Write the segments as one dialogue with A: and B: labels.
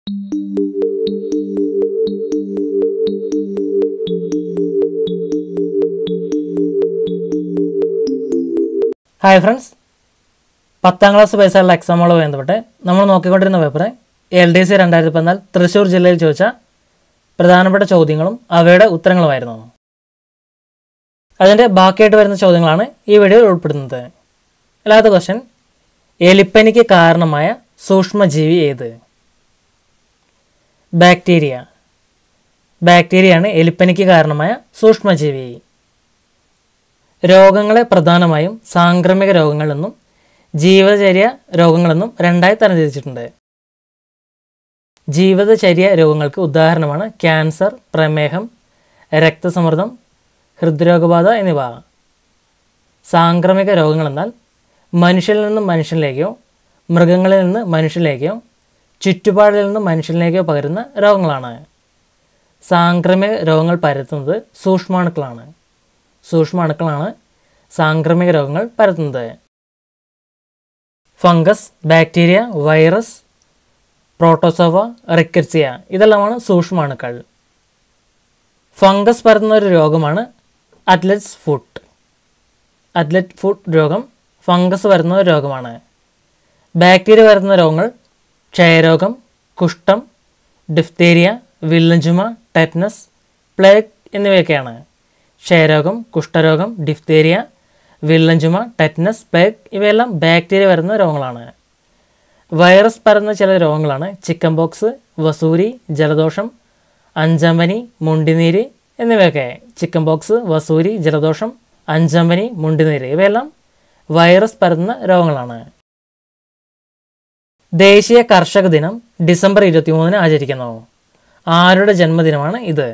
A: Hi friends, 10ാം class ബേസായുള്ള എക്സാമുകളുമായി ബന്ധപ്പെട്ട് നമ്മൾ നോക്കിക്കൊണ്ടിരുന്ന paper LDC 2014 Thrissur ജില്ലയിൽ ചോദിച്ച പ്രധാനപ്പെട്ട ചോദ്യങ്ങളും അവയുടെ ഉത്തരങ്ങളുമായിരുന്നു. അതിൻ്റെ ബാക്കിയായിട്ട് വരുന്ന ചോദ്യങ്ങളാണ് ഈ വീഡിയോയിൽ ഉൾപ്പെടുന്നത്. അല്ലാത്ത ക്വസ്റ്റ്യൻ, എലിപ്പനിക്ക് കാരണമായ സൂക്ഷ്മജീവി ഏത്? ബാക്ടീരിയ. ബാക്ടീരിയയാണ് എലിപ്പനിക്ക് കാരണമായ സൂക്ഷ്മജീവി. രോഗങ്ങളെ പ്രധാനമായും സാംക്രമിക രോഗങ്ങളെന്നും ജീവിതചര്യ രോഗങ്ങളെന്നും രണ്ടായി തരംതിരിച്ചിട്ടുണ്ട്. ജീവിതചര്യ രോഗങ്ങൾക്ക് ഉദാഹരണമാണ് ക്യാൻസർ, പ്രമേഹം, രക്തസമ്മർദ്ദം, ഹൃദ്രോഗബാധ എന്നിവ. സാംക്രമിക രോഗങ്ങളെന്നാൽ മനുഷ്യരിൽ നിന്നും മനുഷ്യനിലേക്കോ മൃഗങ്ങളിൽ നിന്ന് മനുഷ്യനിലേക്കോ ചുറ്റുപാടിൽ നിന്നും മനുഷ്യനിലേക്കോ പകരുന്ന രോഗങ്ങളാണ്. സാംക്രമിക രോഗങ്ങൾ പരത്തുന്നത് സൂക്ഷ്മാണുക്കളാണ്. സൂക്ഷ്മാണുക്കളാണ് സാംക്രമിക രോഗങ്ങൾ പരത്തുന്നത്. Fungus, bacteria, virus, protozoa, Rickettsia ഇതെല്ലാമാണ് സൂക്ഷ്മാണുക്കൾ. ഫംഗസ് പരത്തുന്ന ഒരു രോഗമാണ് അത്ലറ്റ്സ് ഫുട്ട്. അത്ലറ്റ് ഫുട്ട് രോഗം ഫംഗസ് പരത്തുന്ന ഒരു രോഗമാണ്. ബാക്ടീരിയ പരത്തുന്ന രോഗങ്ങൾ ക്ഷയരോഗം, കുഷ്ഠം, ഡിഫ്തീരിയ, വില്ലൻ ചുമ, ടെറ്റനസ്, പ്ലേഗ് എന്നിവയൊക്കെയാണ്. ക്ഷയരോഗം, കുഷ്ഠരോഗം, ഡിഫ്തീരിയ, വില്ലൻ ചുമ, ടെറ്റനസ്, പ്ലേഗ് ഇവയെല്ലാം ബാക്ടീരിയ വരുന്ന രോഗങ്ങളാണ്. വൈറസ് പരന്ന ചില രോഗങ്ങളാണ് ചിക്കൻ ബോക്സ്, വസൂരി, ജലദോഷം, അഞ്ചമ്പനി, മുണ്ടിനീര് എന്നിവയൊക്കെ. ചിക്കൻ ബോക്സ്, വസൂരി, ജലദോഷം, അഞ്ചമ്പനി, മുണ്ടിനീര് ഇവയെല്ലാം വൈറസ് പരന്ന രോഗങ്ങളാണ്. ദേശീയ കർഷക ദിനം ഡിസംബർ 23 ആചരിക്കുന്നു. ആരുടെ ജന്മദിനമാണ് ഇത്?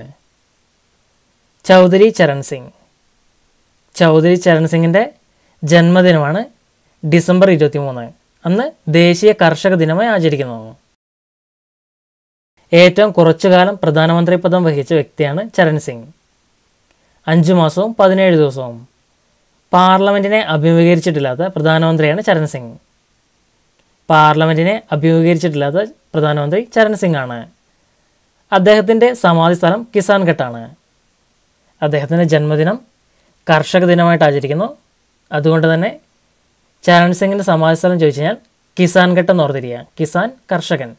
A: ചൗധരി ചരൺ സിംഗ്. ചൗധരി ചരൺ സിംഗിൻ്റെ ജന്മദിനമാണ് ഡിസംബർ 23. അന്ന് ദേശീയ കർഷക ദിനമായി ആചരിക്കുന്നു. ഏറ്റവും കുറച്ചു കാലം പ്രധാനമന്ത്രി പദം വഹിച്ച വ്യക്തിയാണ് ചരൺ സിംഗ്. 5 മാസവും 17 ദിവസവും. പാർലമെൻറ്റിനെ അഭിമുഖീകരിച്ചിട്ടില്ലാത്ത പ്രധാനമന്ത്രിയാണ് ചരൺ സിംഗ്. പാർലമെൻറ്റിനെ അഭിമുഖീകരിച്ചിട്ടില്ലാത്ത പ്രധാനമന്ത്രി ചരൺ സിംഗ് ആണ്. അദ്ദേഹത്തിൻ്റെ സമാധി സ്ഥലം കിസാൻ ഘട്ടാണ്. അദ്ദേഹത്തിൻ്റെ ജന്മദിനം കർഷക ദിനമായിട്ട് ആചരിക്കുന്നു. അതുകൊണ്ട് തന്നെ ചരൺ സിംഗിൻ്റെ സമാധി സ്ഥലം ചോദിച്ചു കഴിഞ്ഞാൽ കിസാൻ ഘട്ട് എന്ന് ഓർത്തിരിക്കുക. കിസാൻ, കർഷകൻ.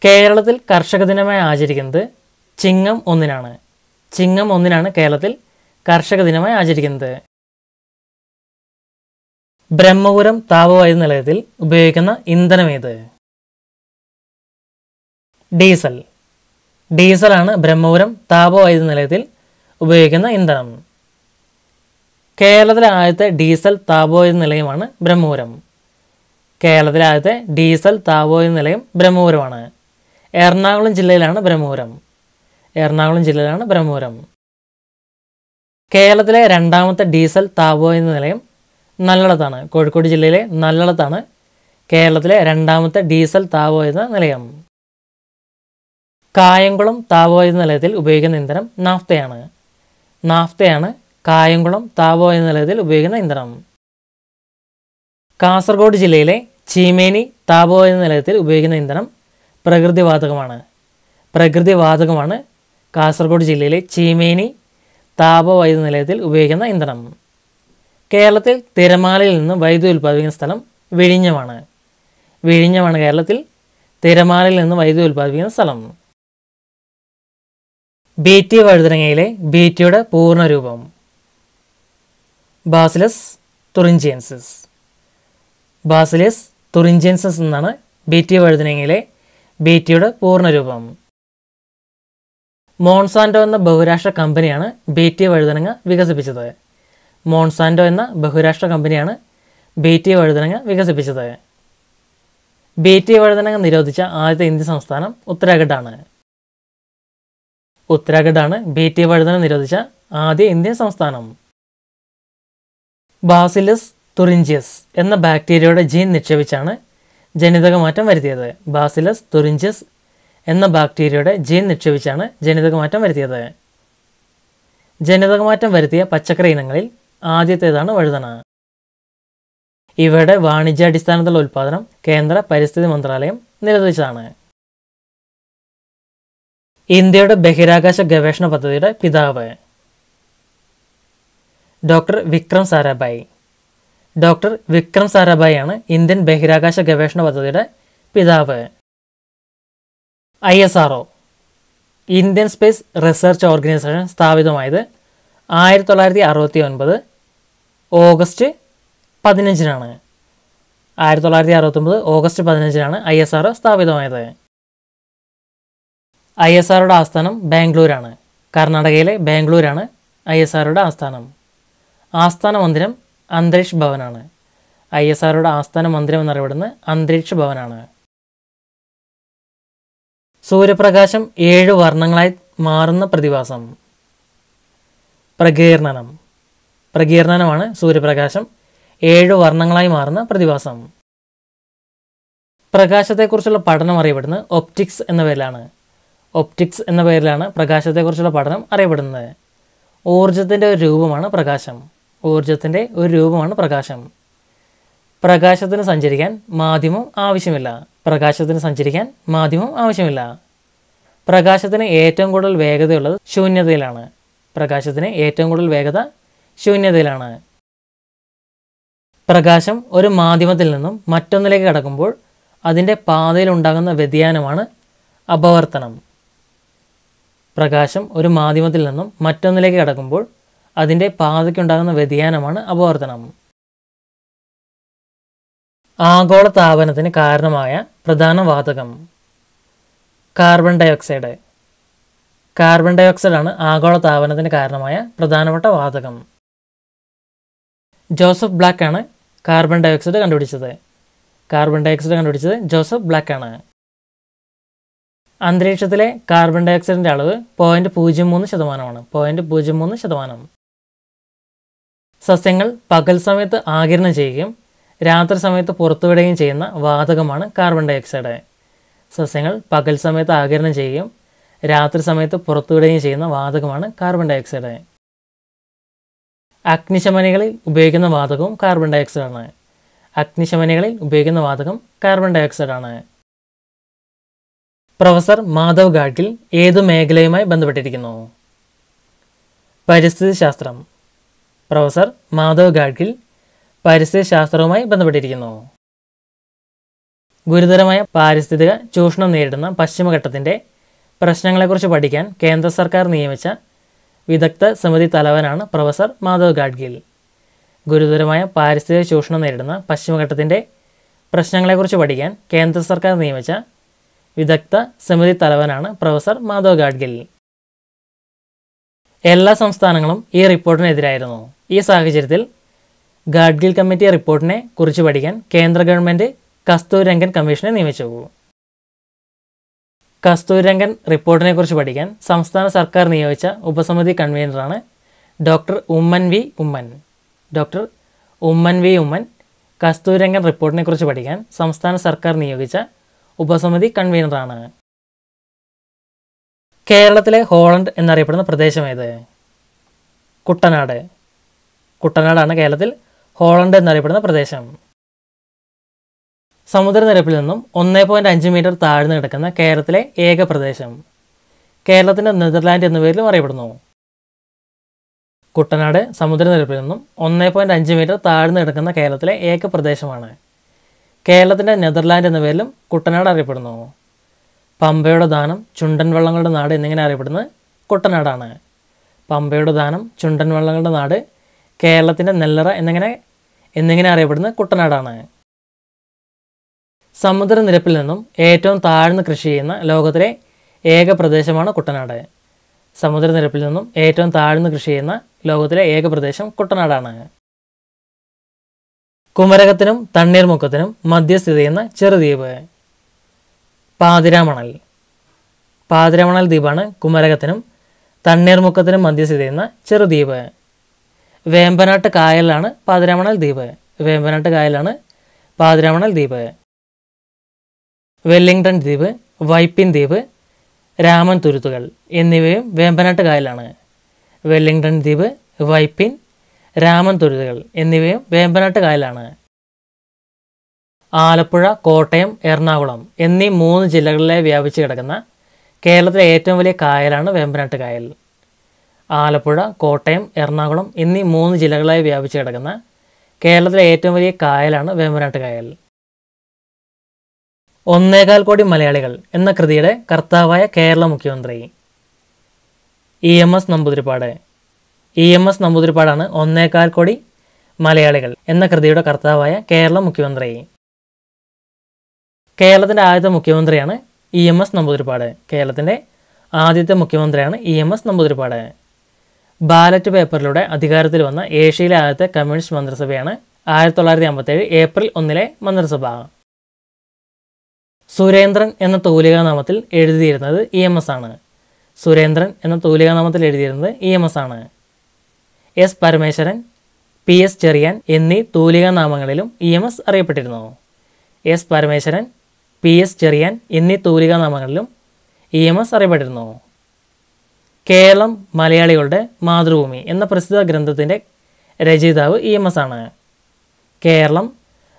A: കേരളത്തിൽ കർഷക ദിനമായി ആചരിക്കുന്നത് ചിങ്ങം 1-നാണ്. ചിങ്ങം 1-നാണ് കേരളത്തിൽ കർഷക ദിനമായി ആചരിക്കുന്നത്. ബ്രഹ്മപുരം താപവൈദ്യുത നിലയത്തിൽ ഉപയോഗിക്കുന്ന ഇന്ധനം ഏത്? ഡീസൽ. ഡീസലാണ് ബ്രഹ്മപുരം താപവൈദ്യുത നിലയത്തിൽ ഉപയോഗിക്കുന്ന ഇന്ധനം. കേരളത്തിലെ ആദ്യത്തെ ഡീസൽ താപവൈദ്യുത നിലയമാണ് ബ്രഹ്മപുരം. കേരളത്തിലെ ആദ്യത്തെ ഡീസൽ താപവൈദ്യുത നിലയം ബ്രഹ്മപുരമാണ്. എറണാകുളം ജില്ലയിലാണ് ബ്രഹ്മപുരം. എറണാകുളം ജില്ലയിലാണ് ബ്രഹ്മപുരം. കേരളത്തിലെ രണ്ടാമത്തെ ഡീസൽ താപവൈദ്യുത നിലയം നല്ലളത്താണ്. കോഴിക്കോട് ജില്ലയിലെ നല്ലളത്താണ് കേരളത്തിലെ രണ്ടാമത്തെ ഡീസൽ താപവൈദ്യുത നിലയം. കായംകുളം താപവൈദ്യുത നിലയത്തിൽ ഉപയോഗിക്കുന്ന ഇന്ധനം നാഫ്തയാണ്. നാഫ്തയാണ് കായംകുളം താപവൈദ്യുത നിലയത്തിൽ ഉപയോഗിക്കുന്ന ഇന്ധനം. കാസർഗോഡ് ജില്ലയിലെ ചീമേനി താപവൈദ്യുത നിലയത്തിൽ ഉപയോഗിക്കുന്ന ഇന്ധനം പ്രകൃതിവാതകമാണ്. പ്രകൃതിവാതകമാണ് കാസർഗോഡ് ജില്ലയിലെ ചീമേനി താപവൈദ്യുത നിലയത്തിൽ ഉപയോഗിക്കുന്ന ഇന്ധനം. കേരളത്തിൽ തിരമാലയിൽ നിന്ന് വൈദ്യുതി ഉൽപ്പാദിപ്പിക്കുന്ന സ്ഥലം വിഴിഞ്ഞമാണ്. വിഴിഞ്ഞമാണ് കേരളത്തിൽ തിരമാലയിൽ നിന്ന് വൈദ്യുതി ഉൽപ്പാദിപ്പിക്കുന്ന സ്ഥലം. ബീറ്റി വഴുതനങ്ങയിലെ ബീറ്റിയുടെ പൂർണ്ണരൂപം ബാസിലസ് തുറിഞ്ചിയൻസിസ്. ബാസിലസ് തുറിഞ്ചിയൻസിസ് എന്നാണ് ബീറ്റി വഴുതനങ്ങയിലെ ബീറ്റിയുടെ പൂർണ്ണരൂപം. മോൺസാൻറ്റോ എന്ന ബഹുരാഷ്ട്ര കമ്പനിയാണ് ബീറ്റി വഴുതനങ്ങ വികസിപ്പിച്ചത്. മോൺസാൻറ്റോ എന്ന ബഹുരാഷ്ട്ര കമ്പനിയാണ് ബീറ്റി വഴുതനങ്ങ വികസിപ്പിച്ചത്. ബീറ്റി വഴുതനങ്ങ നിരോധിച്ച ആദ്യത്തെ ഇന്ത്യൻ സംസ്ഥാനം ഉത്തരാഖണ്ഡാണ്. ഉത്തരാഖണ്ഡാണ് ബീറ്റി വഴുതനങ്ങ നിരോധിച്ച ആദ്യ ഇന്ത്യൻ സംസ്ഥാനം. ബാസിലസ് തുറിഞ്ചിയസ് എന്ന ബാക്ടീരിയയുടെ ജീൻ നിക്ഷേപിച്ചാണ് ജനിതകമാറ്റം വരുത്തിയത്. ബാസിലസ് തുറിഞ്ചിയസ് എന്ന ബാക്ടീരിയയുടെ ജീൻ നിക്ഷേപിച്ചാണ് ജനിതകമാറ്റം വരുത്തിയത്. ജനിതകമാറ്റം വരുത്തിയ പച്ചക്കറി ഇനങ്ങളിൽ ആദ്യത്തേതാണ് വഴുതന. ഇവയുടെ വാണിജ്യാടിസ്ഥാനത്തിലുള്ള ഉൽപ്പാദനം കേന്ദ്ര പരിസ്ഥിതി മന്ത്രാലയം നിരോധിച്ചതാണ്. ഇന്ത്യയുടെ ബഹിരാകാശ ഗവേഷണ പദ്ധതിയുടെ പിതാവ് ഡോക്ടർ വിക്രം സാരാഭായ്. ഡോക്ടർ വിക്രം സാരാഭായ് ആണ് ഇന്ത്യൻ ബഹിരാകാശ ഗവേഷണ പദ്ധതിയുടെ പിതാവ്. ISRO Indian space research organisation സ്ഥാപിതമായത് 1969 ഓഗസ്റ്റ് 15-നാണ്. 1969 ഓഗസ്റ്റ് 15-നാണ് ISRO സ്ഥാപിതമായത്. ISROയുടെ ആസ്ഥാനം ബാംഗ്ലൂരാണ്. കർണാടകയിലെ ബാംഗ്ലൂരാണ് ISROയുടെ ആസ്ഥാനം. ആസ്ഥാന മന്ദിരം അന്തരീക്ഷ ഭവനാണ്. ISROയുടെ ആസ്ഥാന മന്ദിരം എന്നറിയപ്പെടുന്നത് അന്തരീക്ഷ ഭവനാണ്. സൂര്യപ്രകാശം 7 വർണ്ണങ്ങളായി മാറുന്ന പ്രതിഭാസം പ്രകീർണനം. പ്രകീർണനമാണ് സൂര്യപ്രകാശം 7 വർണ്ണങ്ങളായി മാറുന്ന പ്രതിഭാസം. പ്രകാശത്തെക്കുറിച്ചുള്ള പഠനം അറിയപ്പെടുന്നത് ഒപ്റ്റിക്സ് എന്ന പേരിലാണ്. ഒപ്റ്റിക്സ് എന്ന പേരിലാണ് പ്രകാശത്തെക്കുറിച്ചുള്ള പഠനം അറിയപ്പെടുന്നത്. ഊർജത്തിൻ്റെ ഒരു രൂപമാണ് പ്രകാശം. ഊർജത്തിൻ്റെ ഒരു രൂപമാണ് പ്രകാശം. പ്രകാശത്തിന് സഞ്ചരിക്കാൻ മാധ്യമം ആവശ്യമില്ല. പ്രകാശത്തിന് സഞ്ചരിക്കാൻ മാധ്യമം ആവശ്യമില്ല. പ്രകാശത്തിന് ഏറ്റവും കൂടുതൽ വേഗതയുള്ളത് ശൂന്യതയിലാണ്. പ്രകാശത്തിന് ഏറ്റവും കൂടുതൽ വേഗത ശൂന്യതയിലാണ്. പ്രകാശം ഒരു മാധ്യമത്തിൽ നിന്നും മറ്റൊന്നിലേക്ക് കടക്കുമ്പോൾ അതിൻ്റെ പാതയിലുണ്ടാകുന്ന വ്യതിയാനമാണ് അപവർത്തനം. പ്രകാശം ഒരു മാധ്യമത്തിൽ നിന്നും മറ്റൊന്നിലേക്ക് കടക്കുമ്പോൾ അതിൻ്റെ പാതയ്ക്കുണ്ടാകുന്ന വ്യതിയാനമാണ് അപവർത്തനം. ആഗോള താപനത്തിന് കാരണമായ പ്രധാന വാതകം കാർബൺ ഡയോക്സൈഡ്. കാർബൺ ഡയോക്സൈഡാണ് ആഗോള താപനത്തിന് കാരണമായ പ്രധാനപ്പെട്ട വാതകം. ജോസഫ് ബ്ലാക്ക് ആണ് കാർബൺ ഡയോക്സൈഡ് കണ്ടുപിടിച്ചത്. കാർബൺ ഡയോക്സൈഡ് കണ്ടുപിടിച്ചത് ജോസഫ് ബ്ലാക്ക് ആണ്. അന്തരീക്ഷത്തിലെ കാർബൺ ഡയോക്സൈഡിൻ്റെ അളവ് 0.03%. 0.03%. സസ്യങ്ങൾ പകൽ സമയത്ത് ആഗിരണം ചെയ്യുകയും രാത്രി സമയത്ത് പുറത്തുവിടുകയും ചെയ്യുന്ന വാതകമാണ് കാർബൺ ഡയോക്സൈഡ്. സസ്യങ്ങൾ പകൽ സമയത്ത് ആഗിരണം ചെയ്യുകയും രാത്രി സമയത്ത് പുറത്തുവിടുകയും ചെയ്യുന്ന വാതകമാണ് കാർബൺ ഡയോക്സൈഡ്. അഗ്നിശമനികളിൽ ഉപയോഗിക്കുന്ന വാതകവും കാർബൺ ഡയോക്സൈഡാണ്. അഗ്നിശമനികളിൽ ഉപയോഗിക്കുന്ന വാതകം കാർബൺ ഡയോക്സൈഡാണ്. പ്രൊഫസർ മാധവ് ഗാഡ്ഗിൽ ഏതു മേഖലയുമായി ബന്ധപ്പെട്ടിരിക്കുന്നു? പരിസ്ഥിതി ശാസ്ത്രം. പ്രൊഫസർ മാധവ് ഗാഡ്ഗിൽ പരിസ്ഥിതി ശാസ്ത്രവുമായി ബന്ധപ്പെട്ടിരിക്കുന്നു. ഗുരുതരമായ പാരിസ്ഥിതിക ചൂഷണം നേരിടുന്ന പശ്ചിമഘട്ടത്തിൻ്റെ പ്രശ്നങ്ങളെക്കുറിച്ച് പഠിക്കാൻ കേന്ദ്ര സർക്കാർ നിയമിച്ച വിദഗ്ധ സമിതി തലവനാണ് പ്രൊഫസർ മാധവ് ഗാഡ്ഗിൽ. ഗുരുതരമായ പാരിസ്ഥിതിക ചൂഷണം നേരിടുന്ന പശ്ചിമഘട്ടത്തിൻ്റെ പ്രശ്നങ്ങളെക്കുറിച്ച് പഠിക്കാൻ കേന്ദ്ര സർക്കാർ നിയമിച്ച വിദഗ്ധ സമിതി തലവനാണ് പ്രൊഫസർ മാധവ് ഗാഡ്ഗിൽ. എല്ലാ സംസ്ഥാനങ്ങളും ഈ റിപ്പോർട്ടിനെതിരായിരുന്നു. ഈ സാഹചര്യത്തിൽ ഗാഡ്ഗിൽ കമ്മിറ്റി റിപ്പോർട്ടിനെ കുറിച്ച് പഠിക്കാൻ കേന്ദ്ര ഗവൺമെൻറ് കസ്തൂരിരംഗൻ കമ്മീഷനെ നിയമിച്ചു. കസ്തൂരിരംഗൻ റിപ്പോർട്ടിനെ കുറിച്ച് പഠിക്കാൻ സംസ്ഥാന സർക്കാർ നിയോഗിച്ച ഉപസമിതി കൺവീനറാണ് doctor Oommen V Oommen. Doctor Oommen V Oommen Kasturirangan റിപ്പോർട്ടിനെ കുറിച്ച് പഠിക്കാൻ സംസ്ഥാന സർക്കാർ നിയോഗിച്ച ഉപസമിതി കൺവീനറാണ്. കേരളത്തിലെ ഹോളണ്ട് എന്നറിയപ്പെടുന്ന പ്രദേശം ഏത്? കുട്ടനാട്. കുട്ടനാടാണ് കേരളത്തിൽ ഹോളണ്ട് എന്നറിയപ്പെടുന്ന പ്രദേശം. സമുദ്രനിരപ്പിൽ നിന്നും 1.5 മീറ്റർ താഴ്ന്നു കിടക്കുന്ന കേരളത്തിലെ ഏക പ്രദേശം. കേരളത്തിൻ്റെ നെതർലാൻഡ് എന്ന പേരിലും അറിയപ്പെടുന്നു. കുട്ടനാട് സമുദ്രനിരപ്പിൽ നിന്നും 1.5 മീറ്റർ താഴ്ന്നു കിടക്കുന്ന കേരളത്തിലെ ഏക പ്രദേശമാണ്. കേരളത്തിൻ്റെ നെതർലാൻഡ് എന്ന പേരിലും കുട്ടനാട് അറിയപ്പെടുന്നു. പമ്പയുടെ ദാനം, ചുണ്ടൻ വള്ളങ്ങളുടെ നാട് എന്നിങ്ങനെ അറിയപ്പെടുന്നത് കുട്ടനാടാണ്. പമ്പയുടെ ദാനം, ചുണ്ടൻ വള്ളങ്ങളുടെ നാട്, കേരളത്തിൻ്റെ നെല്ലറ എന്നിങ്ങനെ അറിയപ്പെടുന്നത് കുട്ടനാടാണ്. സമുദ്രനിരപ്പിൽ നിന്നും ഏറ്റവും താഴ്ന്ന് കൃഷി ചെയ്യുന്ന ലോകത്തിലെ ഏക പ്രദേശമാണ് കുട്ടനാട്. സമുദ്രനിരപ്പിൽ നിന്നും ഏറ്റവും താഴ്ന്ന് കൃഷി ചെയ്യുന്ന ലോകത്തിലെ ഏക പ്രദേശം കുട്ടനാടാണ്. കുമരകത്തിനും തണ്ണീർമുക്കത്തിനും മധ്യ സ്ഥിതി ചെയ്യുന്ന ചെറുദ്വീപ് പാതിരാമണൽ. പാതിരാമണൽ ദ്വീപാണ് കുമരകത്തിനും തണ്ണീർമുക്കത്തിനും മധ്യ സ്ഥിതി ചെയ്യുന്ന ചെറുദ്വീപ്. വേമ്പനാട്ട് കായലാണ് പാതിരാമണൽ ദ്വീപ്. വേമ്പനാട്ട് കായലാണ് പാതിരാമണൽ ദ്വീപ്. വെല്ലിംഗ്ടൺ ദ്വീപ്, വൈപ്പിൻ ദ്വീപ്, രാമൻ തുരുത്തുകൾ എന്നിവയും വേമ്പനാട്ട് കായലാണ്. വെല്ലിംഗ്ടൺ ദ്വീപ്, വൈപ്പിൻ, രാമൻ തുരുത്തുകൾ എന്നിവയും വേമ്പനാട്ട് കായലാണ്. ആലപ്പുഴ, കോട്ടയം, എറണാകുളം എന്നീ 3 ജില്ലകളിലെ വ്യാപിച്ചു കിടക്കുന്ന കേരളത്തിലെ ഏറ്റവും വലിയ കായലാണ് വേമ്പനാട്ട് കായൽ. ആലപ്പുഴ, കോട്ടയം, എറണാകുളം എന്നീ 3 ജില്ലകളിലായി വ്യാപിച്ചു കിടക്കുന്ന കേരളത്തിലെ ഏറ്റവും വലിയ കായലാണ് വേമ്പനാട്ട് കായൽ. 1.25 കോടി മലയാളികൾ എന്ന കൃതിയുടെ കർത്താവായ കേരള മുഖ്യമന്ത്രി EMS നമ്പൂതിരിപ്പാട്. EMS നമ്പൂതിരിപ്പാടാണ് 1.25 കോടി മലയാളികൾ എന്ന കൃതിയുടെ കർത്താവായ കേരള മുഖ്യമന്ത്രി. കേരളത്തിൻ്റെ ആദ്യത്തെ മുഖ്യമന്ത്രിയാണ് EMS നമ്പൂതിരിപ്പാട്. കേരളത്തിൻ്റെ ആദ്യത്തെ മുഖ്യമന്ത്രിയാണ് EMS നമ്പൂതിരിപ്പാട്. ബാലറ്റ് പേപ്പറിലൂടെ അധികാരത്തിൽ വന്ന ഏഷ്യയിലെ ആദ്യത്തെ കമ്മ്യൂണിസ്റ്റ് മന്ത്രിസഭയാണ് 1957 ഏപ്രിൽ 1 മന്ത്രിസഭ. സുരേന്ദ്രൻ എന്ന തൂലികാനാമത്തിൽ എഴുതിയിരുന്നത് EMS ആണ്. സുരേന്ദ്രൻ എന്ന തൂലികാനാമത്തിൽ എഴുതിയിരുന്നത് EMS ആണ്. S. പരമേശ്വരൻ, PS. ചെറിയാൻ എന്നീ തൂലികാനാമങ്ങളിലും EMS അറിയപ്പെട്ടിരുന്നു. S. Parameswaran, PS. Cherian എന്നീ തൂലികാനാമങ്ങളിലും EMS അറിയപ്പെട്ടിരുന്നു. കേരളം മലയാളികളുടെ മാതൃഭൂമി എന്ന പ്രസിദ്ധ ഗ്രന്ഥത്തിൻ്റെ രചയിതാവ് EMS ആണ്. കേരളം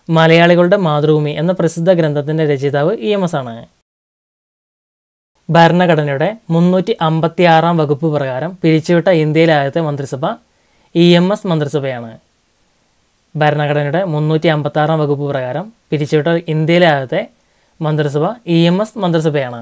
A: മലയാളികളുടെ മാതൃഭൂമി എന്ന പ്രസിദ്ധ ഗ്രന്ഥത്തിൻ്റെ രചയിതാവ് EMS ആണ്. ഭരണഘടനയുടെ 356 വകുപ്പ് പ്രകാരം പിരിച്ചുവിട്ട ഇന്ത്യയിലെ ആദ്യത്തെ മന്ത്രിസഭ EMS മന്ത്രിസഭയാണ്. ഭരണഘടനയുടെ 356 വകുപ്പ് പ്രകാരം പിരിച്ചുവിട്ട ഇന്ത്യയിലെ ആദ്യത്തെ മന്ത്രിസഭ EMS മന്ത്രിസഭയാണ്.